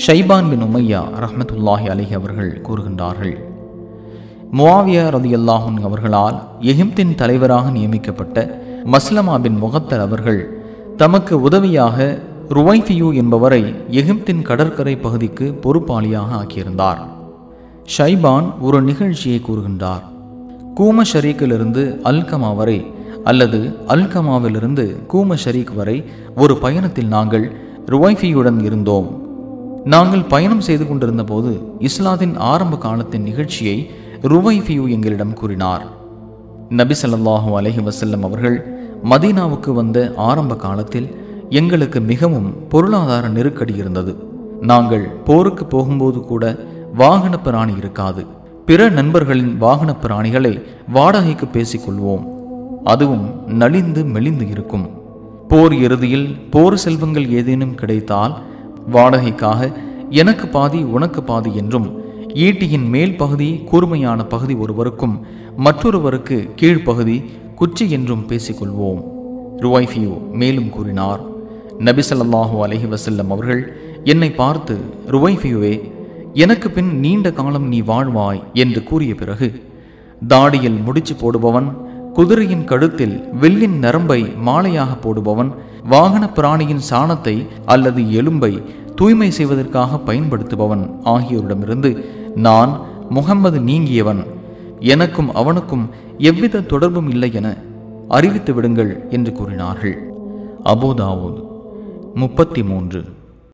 ஷைபான் பின் உமையா ரஹ்மத்துல்லாஹி அலைஹி அவர்கள் கூறுகின்றார்கள், முஆவியா ரலியல்லாஹு அன்ஹு அவர்களால் எகிப்தின் தலைவராக நியமிக்கப்பட்ட மஸ்லமா பின் முகத்தல் அவர்கள் தமக்கு உதவியாக ருவைஃபியூ என்பவரை எகிப்தின் கடற்கரை பகுதிக்கு பொறுப்பாளியாக ஆக்கியிருந்தார். ஷைபான் ஒரு நிகழ்ச்சியை கூறுகின்றார். கூம ஷரீக்கிலிருந்து அல்கமா வரை அல்லது அல்கமாவிலிருந்து கூம ஷரீக் வரை ஒரு பயணத்தில் நாங்கள் ருவைஃபியுடன் இருந்தோம். நாங்கள் பயணம் செய்து கொண்டிருந்த போது இஸ்லாத்தின் ஆரம்ப காலத்தின் நிகழ்ச்சியை ருவைஃபியூ எங்களிடம் கூறினார். நபி ஸல்லல்லாஹு அலைஹி வஸல்லம் அவர்கள் மதீனாவுக்கு வந்த ஆரம்ப காலத்தில் எங்களுக்கு மிகவும் பொருளாதார நெருக்கடி இருந்தது. நாங்கள் போருக்கு போகும்போது கூட வாகன பிராணி இருக்காது. பிற நண்பர்களின் வாகன பிராணிகளை வாடகைக்கு பேசிக்கொள்வோம். அதுவும் நலிந்து மெலிந்து இருக்கும். போர் இறுதியில் போர் செல்வங்கள் ஏதேனும் கிடைத்தால் வாடகைக்காக எனக்கு பாதி உனக்கு பாதி என்றும், ஈட்டியின் மேல் பகுதி கூர்மையான பகுதி ஒருவருக்கும் மற்றொருவருக்கு கீழ்ப்பகுதி குச்சி என்றும் பேசிக்கொள்வோம். ருவைஃபியூ மேலும் கூறினார், நபி ஸல்லல்லாஹு அலைஹி வஸல்லம் அவர்கள் என்னை பார்த்து, ருவைஃபியூவே, எனக்கு பின் நீண்ட காலம் நீ வாழ்வாய் என்று கூறிய பிறகு, தாடியில் முடிச்சு போடுபவன், குதிரையின் கழுத்தில் வில்லின் நரம்பை மாலையாக போடுபவன், வாகன பிராணியின் சாணத்தை அல்லது எலும்பை தூய்மை செய்வதற்காக பயன்படுத்துபவன் ஆகியோரிடமிருந்து நான் முஹம்மது நீங்கியவன், எனக்கும் அவனுக்கும் எவ்வித தொடர்பும் இல்லை என அறிவித்து விடுங்கள் என்று கூறினார்கள். அபூ தாவூத் 33.